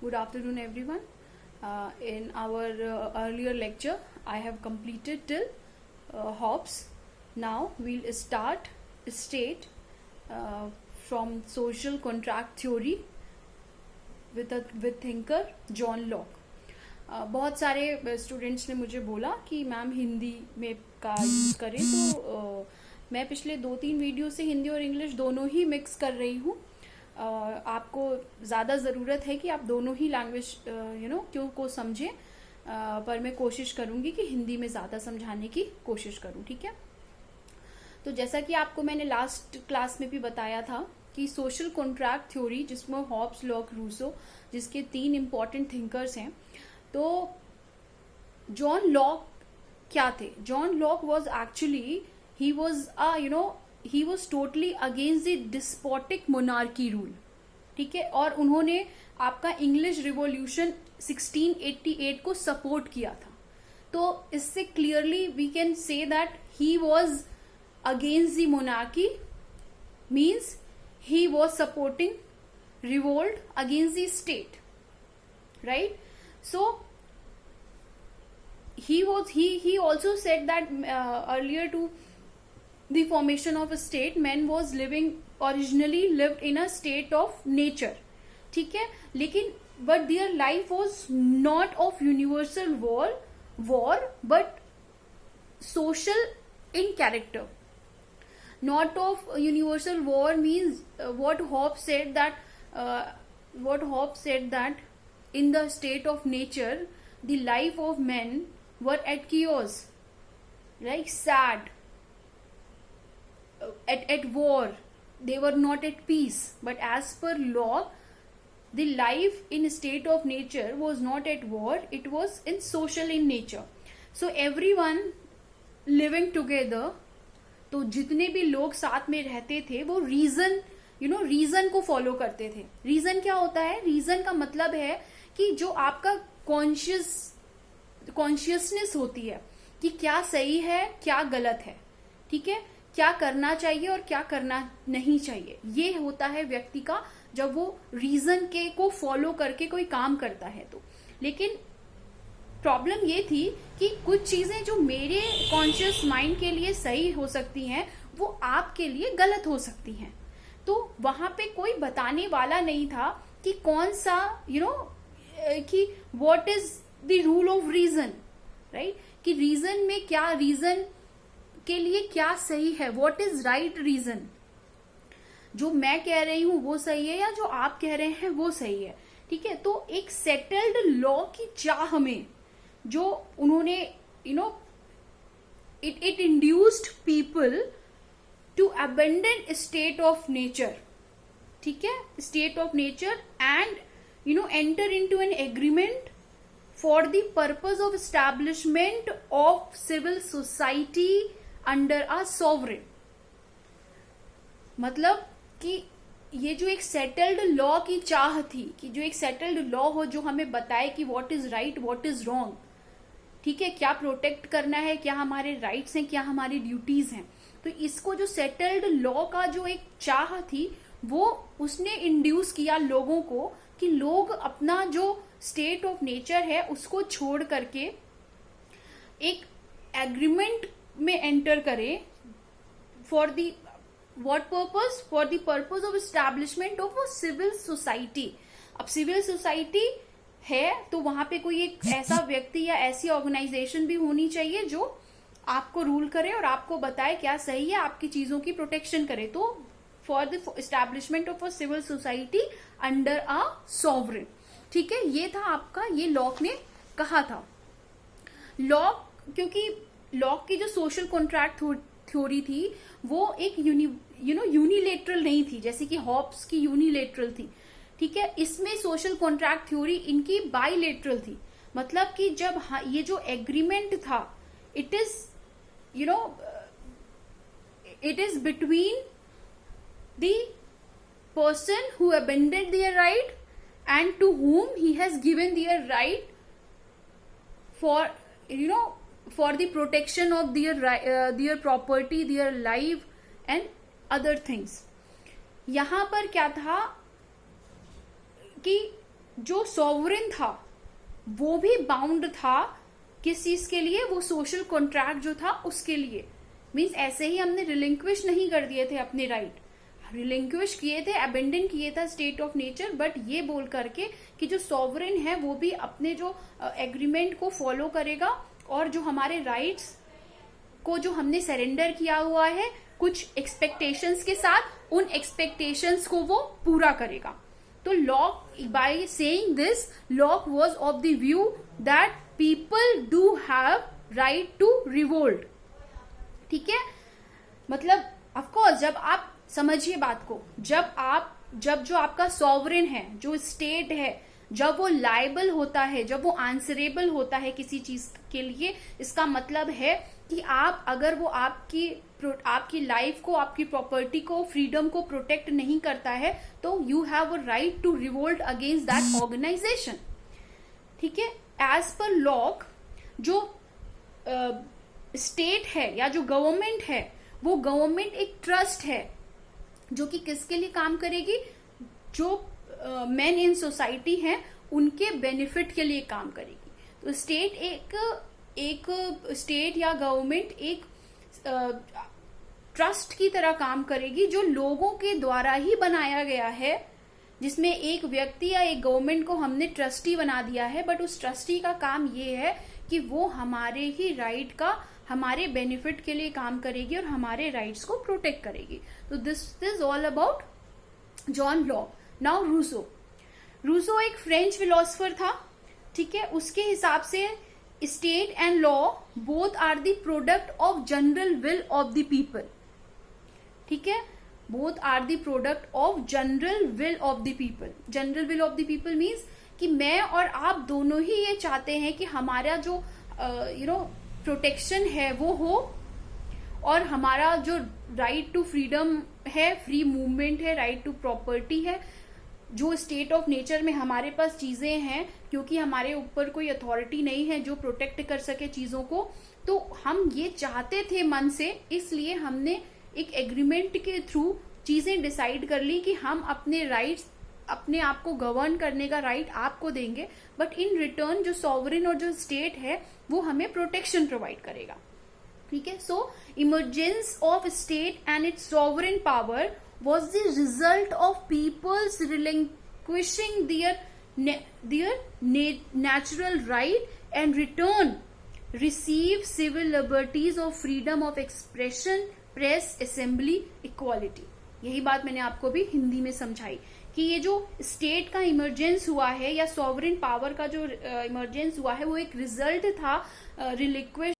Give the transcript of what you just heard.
Good afternoon, everyone. In our earlier lecture, I have completed till Hobbes. Now we'll start state from social contract theory with thinker John Locke. बहुत सारे students ने मुझे बोला कि ma'am Hindi में का use करें, तो मैं पिछले 2-3 वीडियो से हिंदी और इंग्लिश दोनों ही मिक्स कर रही हूँ. आपको ज़्यादा ज़रूरत है कि आप दोनों ही लैंग्वेज क्यों को समझें, पर मैं कोशिश करूँगी कि हिंदी में ज़्यादा समझाने की कोशिश करूँ. ठीक है. तो जैसा कि आपको मैंने लास्ट क्लास में भी बताया था कि सोशल कॉन्ट्रैक्ट थ्योरी, जिसमें हॉब्स, लॉक, रूसो, जिसके 3 इम्पॉर्टेंट थिंकर्स हैं. तो जॉन लॉक क्या थे? John Locke was actually he was totally against the despotic monarchy rule. ठीक है. और उन्होंने आपका इंग्लिश रिवॉल्यूशन 1688 को सपोर्ट किया था. तो इससे clearly we can say that he was against the monarchy, means he was supporting revolt against the state, right? So he also said that earlier to the formation of a state, man was originally lived in a state of nature. ठीक है. लेकिन but their life was not of universal war but social in character. Not of universal war means what Hobbes said that in the state of nature the life of men were at chaos, like sad, at war. They were not at peace. But as per Locke, the life in state of nature was not at war, it was in social in nature. So everyone living together, तो जितने भी लोग साथ में रहते थे वो reason को फॉलो करते थे. रीजन क्या होता है? रीजन का मतलब है कि जो आपका कॉन्शियसनेस होती है कि क्या सही है, क्या गलत है. ठीक है. क्या करना चाहिए और क्या करना नहीं चाहिए, ये होता है व्यक्ति का जब वो रीजन के को फॉलो करके कोई काम करता है. तो लेकिन प्रॉब्लम ये थी कि कुछ चीजें जो मेरे कॉन्शियस माइंड के लिए सही हो सकती हैं वो आपके लिए गलत हो सकती हैं. तो वहां पे कोई बताने वाला नहीं था कि कौन सा कि what is the rule of reason, right? कि रीजन में क्या, रीजन के लिए क्या सही है, व्हाट इज राइट रीजन. जो मैं कह रही हूं वो सही है या जो आप कह रहे हैं वो सही है. ठीक है. तो एक सेटल्ड लॉ की चाह में जो उन्होंने it induced people to abandon state of nature. ठीक है. state of nature and enter into an agreement for the purpose of establishment of civil society under a sovereign. मतलब कि ये जो एक सेटल्ड लॉ की चाह थी कि जो एक सेटल्ड लॉ हो जो हमें बताए कि what is right, what is wrong. ठीक है. क्या प्रोटेक्ट करना है, क्या हमारे राइट्स हैं, क्या हमारी ड्यूटीज हैं. तो इसको जो सेटल्ड लॉ का जो एक चाह थी वो उसने इंड्यूस किया लोगों को कि लोग अपना जो स्टेट ऑफ नेचर है उसको छोड़ करके एक एग्रीमेंट में एंटर करें for the what purpose, for the purpose of establishment of a civil society. अब सिविल सोसाइटी है तो वहां पे कोई एक ऐसा व्यक्ति या ऐसी ऑर्गेनाइजेशन भी होनी चाहिए जो आपको रूल करे और आपको बताए क्या सही है, आपकी चीजों की प्रोटेक्शन करे. तो for the establishment of a civil society under a sovereign. ठीक है. ये था आपका, ये लॉक ने कहा था. लॉक, क्योंकि लॉक की जो सोशल कॉन्ट्रैक्ट थ्योरी थी वो एक यूनिलेटरल नहीं थी, जैसे कि हॉब्स की यूनिलेटरल थी. ठीक है. इसमें सोशल कॉन्ट्रैक्ट थ्योरी इनकी बाइलेटरल थी. मतलब कि जब ये जो एग्रीमेंट था it is between the person who abandoned their right and to whom he has given their right for the protection of their property, their life and other things. यहां पर क्या था कि जो सॉवरेन था वो भी बाउंड था किस चीज के लिए, वो सोशल कॉन्ट्रैक्ट जो था उसके लिए। मीन्स ऐसे ही हमने रिलिंक्विश नहीं कर दिए थे अपने राइट, रिलिंक्विश किए थे, अबेंडन किए था स्टेट ऑफ नेचर, बट ये बोल करके कि जो सॉवरेन है वो भी अपने जो एग्रीमेंट को फॉलो करेगा और जो हमारे राइट्स को जो हमने सरेंडर किया हुआ है कुछ एक्सपेक्टेशंस के साथ, उन एक्सपेक्टेशंस को वो पूरा करेगा। तो Locke, by saying this, Locke was of the view that people do have right to revolt. ठीक है, मतलब ऑफ कोर्स जब आप समझिए बात को, जब जो आपका सॉवरेन है, जो स्टेट है, जब वो लायबल होता है, जब वो आंसरेबल होता है किसी चीज के लिए, इसका मतलब है कि आप अगर वो आपकी लाइफ को, आपकी प्रॉपर्टी को, फ्रीडम को प्रोटेक्ट नहीं करता है तो you have a right to revolt against that organisation. ठीक है, एज पर लॉक जो स्टेट है या जो गवर्नमेंट है, वो गवर्नमेंट एक ट्रस्ट है जो कि किसके लिए काम करेगी, जो मेन इन सोसाइटी हैं उनके बेनिफिट के लिए काम करेगी। तो स्टेट एक स्टेट या गवर्नमेंट एक ट्रस्ट की तरह काम करेगी जो लोगों के द्वारा ही बनाया गया है, जिसमें एक व्यक्ति या एक गवर्नमेंट को हमने ट्रस्टी बना दिया है, बट उस ट्रस्टी का काम ये है कि वो हमारे ही राइट का, हमारे बेनिफिट के लिए काम करेगी और हमारे राइट्स को प्रोटेक्ट करेगी। तो this is all about John Locke. Now Rousseau एक फ्रेंच फिलोसफर था। ठीक है, उसके हिसाब से state and law both are the product of general will of the people. ठीक है, both are the product of general will of the people. General will of the people means कि मैं और आप दोनों ही ये चाहते हैं कि हमारा जो प्रोटेक्शन है वो हो, और हमारा जो राइट टू फ्रीडम है, फ्री मूवमेंट है, राइट टू प्रॉपर्टी है, जो स्टेट ऑफ नेचर में हमारे पास चीजें हैं, क्योंकि हमारे ऊपर कोई अथॉरिटी नहीं है जो प्रोटेक्ट कर सके चीजों को, तो हम ये चाहते थे मन से, इसलिए हमने एक एग्रीमेंट के थ्रू चीजें डिसाइड कर ली कि हम अपने राइट्स, अपने आप को गवर्न करने का राइट आपको देंगे, बट इन रिटर्न जो सॉवरेन और जो स्टेट है वो हमें प्रोटेक्शन प्रोवाइड करेगा। ठीक है, so emergence of state and its sovereign power was the result of people's relinquishing their natural right and return receive civil liberties of freedom of expression, press, assembly, equality। यही बात मैंने आपको भी हिंदी में समझाई कि ये जो स्टेट का इमरजेंस हुआ है या सॉवरेन पावर का जो इमरजेंस हुआ है वो एक रिजल्ट था रिलिक्विश